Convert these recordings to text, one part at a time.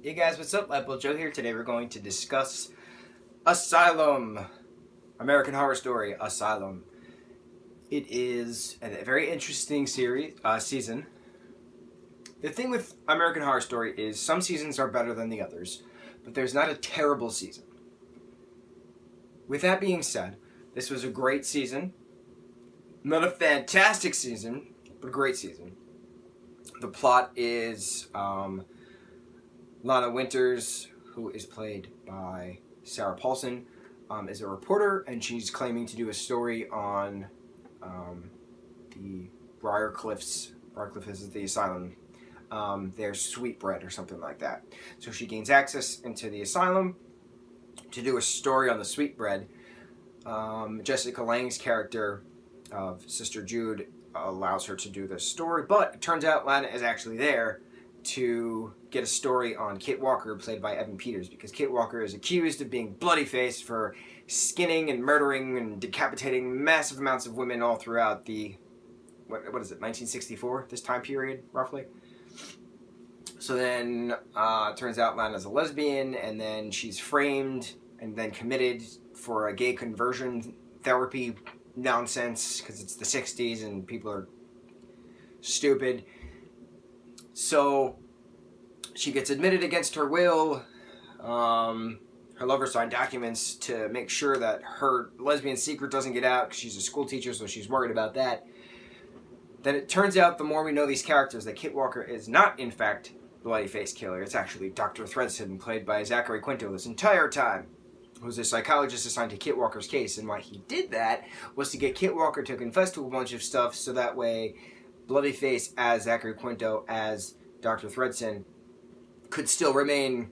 Hey guys, what's up? lightboltjoe here. Today we're going to discuss Asylum, American Horror Story, Asylum. It is a very interesting season. The thing with American Horror Story is some seasons are better than the others, but there's not a terrible season. With that being said, this was a great season. Not a fantastic season, but a great season. The plot is Lana Winters, who is played by Sarah Paulson, is a reporter, and she's claiming to do a story on the Briarcliff is the asylum, their sweetbread or something like that. So she gains access into the asylum to do a story on the sweetbread. Jessica Lange's character of Sister Jude allows her to do this story, but it turns out Lana is actually there to get a story on Kit Walker, played by Evan Peters, because Kit Walker is accused of being bloody-faced for skinning and murdering and decapitating massive amounts of women all throughout the, what is it, 1964, this time period, roughly? So then, it turns out Lana's a lesbian, and then she's framed and then committed for a gay conversion therapy nonsense, because it's the 60s and people are stupid. So she gets admitted against her will. Her lover signed documents to make sure that her lesbian secret doesn't get out, because she's a school teacher, so she's worried about that. Then it turns out, the more we know these characters, that Kit Walker is not, in fact, the bloody-faced killer. It's actually Dr. Thredson, played by Zachary Quinto this entire time, who's a psychologist assigned to Kit Walker's case. And why he did that was to get Kit Walker to confess to a bunch of stuff, so that way Bloodyface as Zachary Quinto as Dr. Thredson could still remain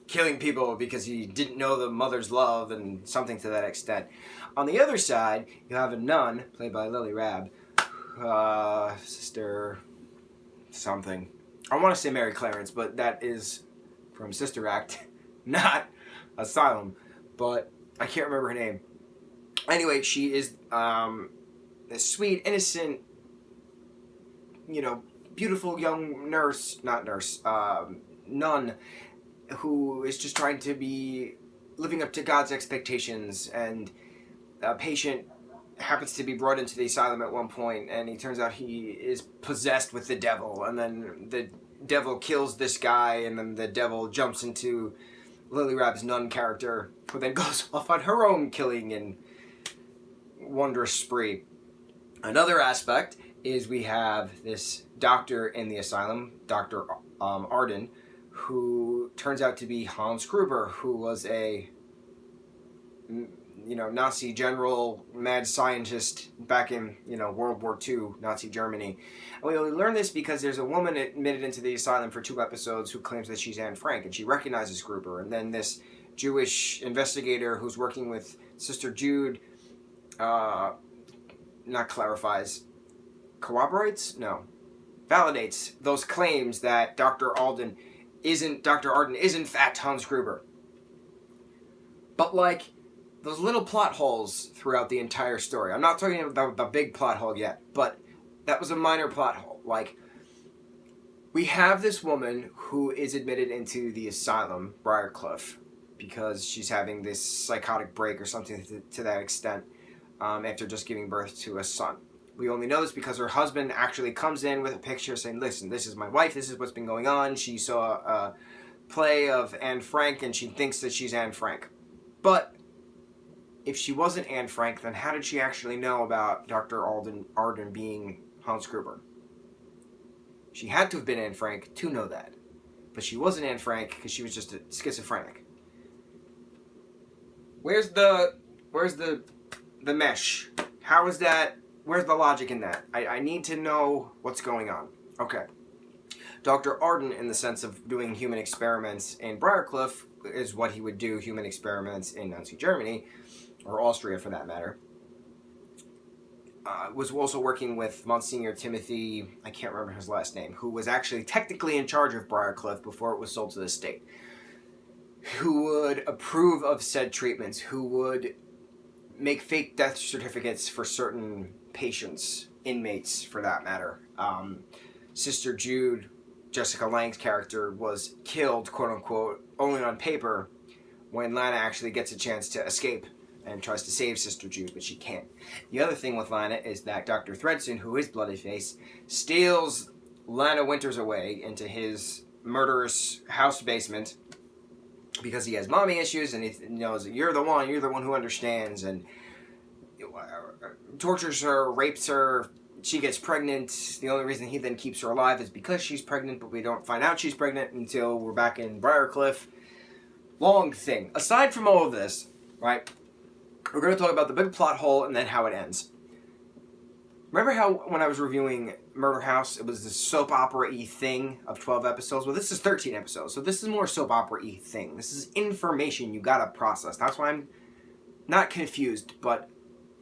killing people because he didn't know the mother's love and something to that extent. On the other side, you have a nun, played by Lily Rabb, Sister something. I want to say Mary Clarence, but that is from Sister Act, not Asylum, but I can't remember her name. Anyway, she is this sweet, innocent, beautiful young nun, who is just trying to be living up to God's expectations, and a patient happens to be brought into the asylum at one point, and he turns out he is possessed with the devil, and then the devil kills this guy, and then the devil jumps into Lily Rabb's nun character, who then goes off on her own killing and wondrous spree. Another aspect is we have this doctor in the asylum, Dr. Arden, who turns out to be Hans Gruber, who was a Nazi general, mad scientist back in World War II, Nazi Germany. And we only learn this because there's a woman admitted into the asylum for 2 episodes who claims that she's Anne Frank, and she recognizes Gruber. And then this Jewish investigator who's working with Sister Jude validates those claims that Dr. Arden is in fact Hans Gruber. But those little plot holes throughout the entire story. I'm not talking about the big plot hole yet, but that was a minor plot hole. We have this woman who is admitted into the asylum, Briarcliff, because she's having this psychotic break or something to that extent, after just giving birth to a son. We only know this because her husband actually comes in with a picture saying, listen, this is my wife, this is what's been going on. She saw a play of Anne Frank, and she thinks that she's Anne Frank. But if she wasn't Anne Frank, then how did she actually know about Dr. Arden being Hans Gruber? She had to have been Anne Frank to know that. But she wasn't Anne Frank because she was just a schizophrenic. Where's the mesh? How is that? Where's the logic in that? I need to know what's going on. Okay. Dr. Arden, in the sense of doing human experiments in Briarcliff, is what he would do human experiments in Nazi Germany, or Austria for that matter. Was also working with Monsignor Timothy, I can't remember his last name, who was actually technically in charge of Briarcliff before it was sold to the state, who would approve of said treatments, who would make fake death certificates for certain patients, inmates for that matter. Sister Jude, Jessica Lange's character was killed, quote unquote, only on paper, when Lana actually gets a chance to escape and tries to save Sister Jude, but she can't. The other thing with Lana is that Dr. Thredson, who is Bloodyface, steals Lana Winters away into his murderous house basement because he has mommy issues, and he knows that you're the one who understands, and tortures her, rapes her. She gets pregnant. The only reason he then keeps her alive is because she's pregnant, but we don't find out she's pregnant until we're back in Briarcliff. Long thing. Aside from all of this, right, we're going to talk about the big plot hole and then how it ends. Remember how when I was reviewing Murder House, it was this soap opera-y thing of 12 episodes? Well, this is 13 episodes, so this is more soap opera-y thing. This is information you gotta process. That's why I'm not confused, but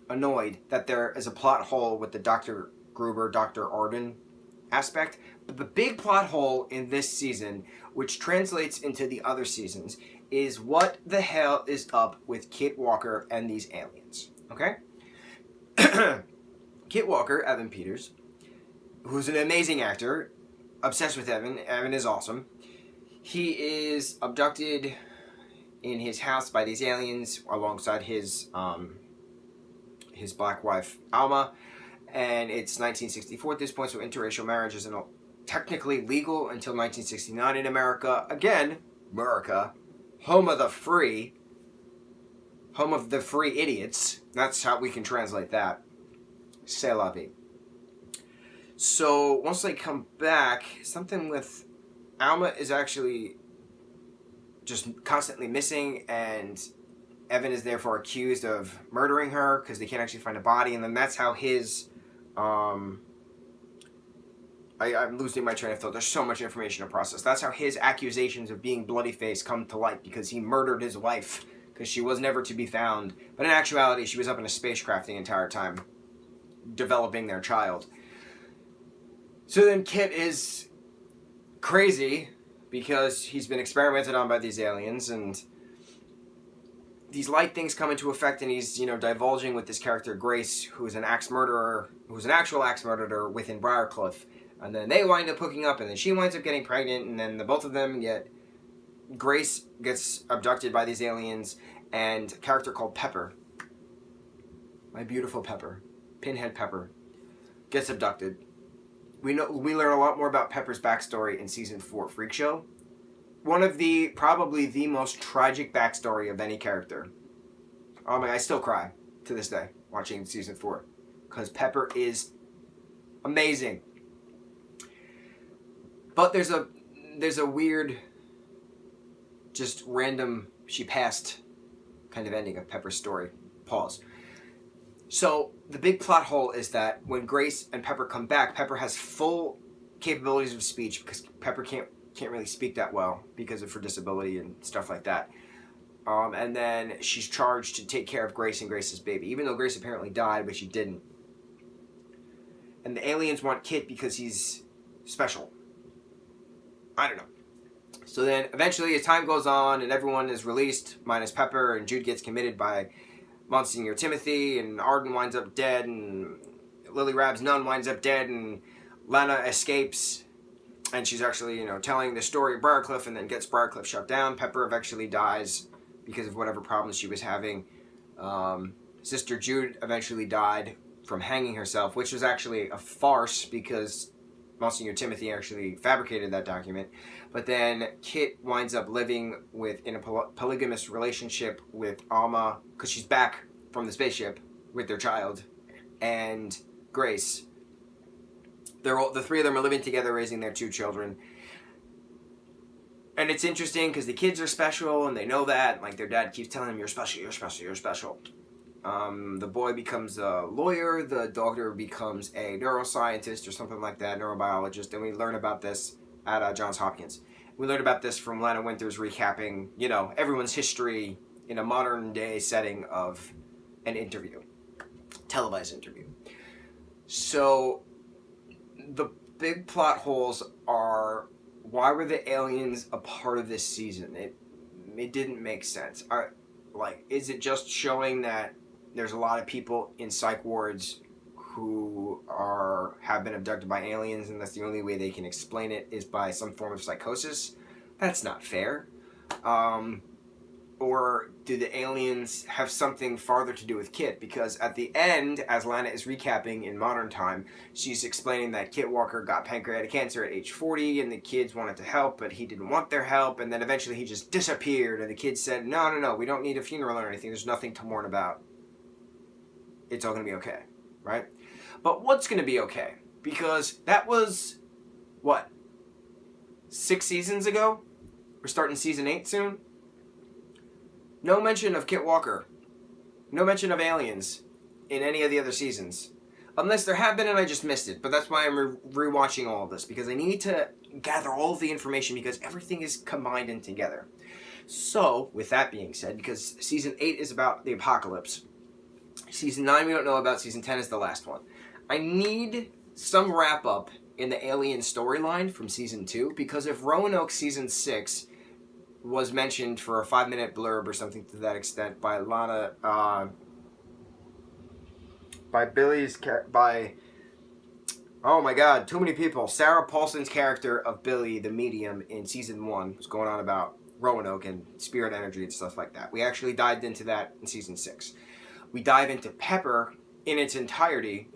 annoyed that there is a plot hole with the Dr. Gruber, Dr. Arden aspect. But the big plot hole in this season, which translates into the other seasons, is what the hell is up with Kit Walker and these aliens, okay? Kit Walker, Evan Peters, who's an amazing actor, obsessed with Evan. Evan is awesome. He is abducted in his house by these aliens alongside his black wife, Alma, and it's 1964 at this point, so interracial marriage isn't technically legal until 1969 in America. Again, America, home of the free idiots. That's how we can translate that. C'est la vie. So once they come back, something with Alma is actually just constantly missing, and Evan is therefore accused of murdering her because they can't actually find a body, and then that's how his I'm losing my train of thought. There's so much information to process. That's how his accusations of being Bloodyface come to light, because he murdered his wife because she was never to be found. But in actuality, she was up in a spacecraft the entire time, developing their child. So then Kit is crazy because he's been experimented on by these aliens, and these light things come into effect, and he's, divulging with this character Grace, who's an actual axe murderer within Briarcliff. And then they wind up hooking up, and then she winds up getting pregnant, and then both of them Grace gets abducted by these aliens, and a character called Pepper, my beautiful Pepper, Pinhead Pepper, gets abducted. We learn a lot more about Pepper's backstory in season 4, Freak Show. One of probably the most tragic backstory of any character. Oh man, I still cry to this day watching season 4 because Pepper is amazing. But there's a weird, just random, she passed kind of ending of Pepper's story. Pause. So the big plot hole is that when Grace and Pepper come back, Pepper has full capabilities of speech because Pepper can't really speak that well because of her disability and stuff like that. And then she's charged to take care of Grace and Grace's baby, even though Grace apparently died, but she didn't. And the aliens want Kit because he's special. I don't know. So then eventually as time goes on and everyone is released, minus Pepper, and Jude gets committed by Monsignor Timothy, and Arden winds up dead, and Lily Rabb's nun winds up dead, and Lana escapes, and she's actually, telling the story of Briarcliff, and then gets Briarcliff shut down. Pepper eventually dies because of whatever problems she was having. Sister Jude eventually died from hanging herself, which was actually a farce because Monsignor Timothy actually fabricated that document. But then Kit winds up living in a polygamous relationship with Alma, because she's back from the spaceship with their child, and Grace. The three of them are living together, raising their 2 children. And it's interesting because the kids are special, and they know that. Like, their dad keeps telling them, you're special, you're special, you're special. The boy becomes a lawyer, the daughter becomes a neuroscientist or something like that, neurobiologist, and we learn about this at Johns Hopkins. We learned about this from Lana Winters recapping, everyone's history in a modern day setting of an interview, televised interview. So the big plot holes are, why were the aliens a part of this season? It didn't make sense. Is it just showing that there's a lot of people in psych wards who have been abducted by aliens, and that's the only way they can explain it is by some form of psychosis. That's not fair. Or do the aliens have something farther to do with Kit? Because at the end, as Lana is recapping in modern time, she's explaining that Kit Walker got pancreatic cancer at age 40, and the kids wanted to help, but he didn't want their help, and then eventually he just disappeared, and the kids said, no, we don't need a funeral or anything, there's nothing to mourn about. It's all going to be okay, right? But what's going to be okay? Because that was, 6 seasons ago? We're starting season 8 soon? No mention of Kit Walker. No mention of aliens in any of the other seasons. Unless there have been and I just missed it. But that's why I'm rewatching all of this. Because I need to gather all of the information because everything is combined in together. So, with that being said, because season 8 is about the apocalypse. Season 9 we don't know about. Season 10 is the last one. I need some wrap up in the alien storyline from season 2. Because if Roanoke season 6... was mentioned for a 5-minute blurb or something to that extent by Lana, oh my god, too many people. Sarah Paulson's character of Billy, the medium, in season 1 was going on about Roanoke and spirit energy and stuff like that. We actually dived into that in season 6. We dive into Pepper in its entirety,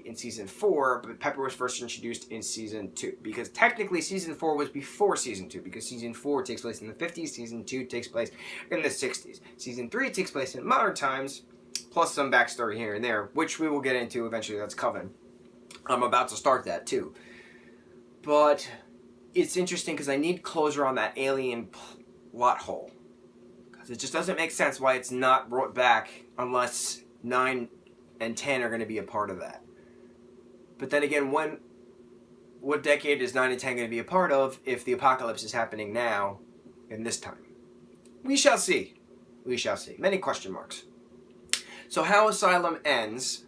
in season 4, but Pepper was first introduced in season 2. Because technically season 4 was before season 2, because season 4 takes place in the 50s, season 2 takes place in the 60s. Season 3 takes place in modern times, plus some backstory here and there, which we will get into eventually, that's Coven. I'm about to start that too. But it's interesting because I need closure on that alien plot hole. Because it just doesn't make sense why it's not brought back unless 9 and 10 are going to be a part of that. But then again, what decade is 9 and 10 going to be a part of if the apocalypse is happening now in this time? We shall see. We shall see. Many question marks. So how Asylum ends,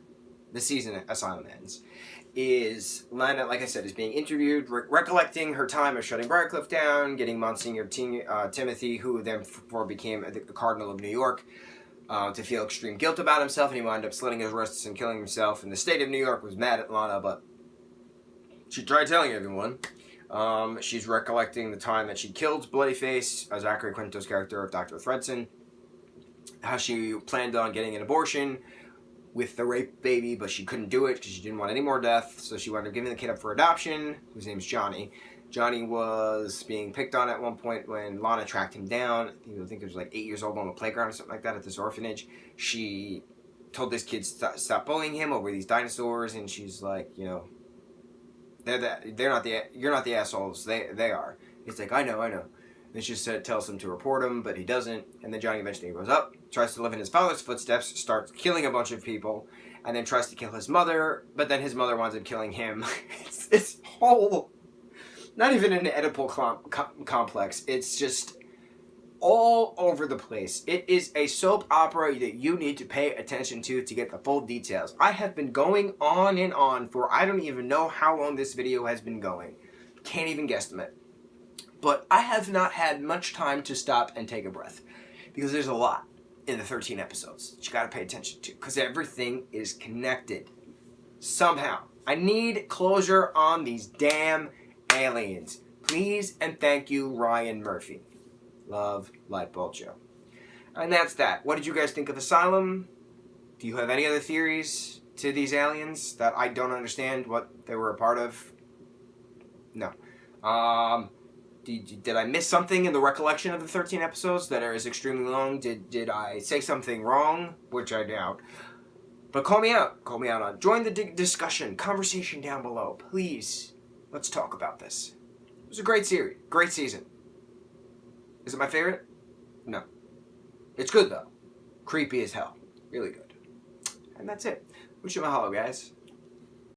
the season Asylum ends, is Lana, like I said, is being interviewed, recollecting her time of shutting Briarcliff down, getting Monsignor Timothy, who then became the Cardinal of New York, to feel extreme guilt about himself, and he wound up slitting his wrists and killing himself. And the state of New York was mad at Lana, but she tried telling everyone. She's recollecting the time that she killed Bloodyface, Zachary Quinto's character of Dr. Fredson, how she planned on getting an abortion with the rape baby, but she couldn't do it because she didn't want any more death, so she wound up giving the kid up for adoption, whose name's Johnny. Johnny was being picked on at one point when Lana tracked him down. I think he was like 8 years old on the playground or something like that at this orphanage. She told this kid stop bullying him over these dinosaurs, and she's like, you're not the assholes. They are. He's like, I know. And she tells him to report him, but he doesn't. And then Johnny eventually grows up, tries to live in his father's footsteps, starts killing a bunch of people, and then tries to kill his mother. But then his mother winds up killing him. It's this whole. Not even an Oedipal complex. It's just all over the place. It is a soap opera that you need to pay attention to get the full details. I have been going on and on for I don't even know how long this video has been going. Can't even guesstimate. But I have not had much time to stop and take a breath. Because there's a lot in the 13 episodes that you gotta pay attention to. Because everything is connected. Somehow. I need closure on these damn aliens. Please and thank you, Ryan Murphy. Love, lightboltjoe. And that's that. What did you guys think of Asylum? Do you have any other theories to these aliens that I don't understand what they were a part of? No. Did I miss something in the recollection of the 13 episodes that is extremely long? Did I say something wrong? Which I doubt. But call me out. Call me out on. Join the discussion, conversation down below. Please. Let's talk about this. It was a great series. Great season. Is it my favorite? No. It's good, though. Creepy as hell. Really good. And that's it. Mucho mahalo, guys.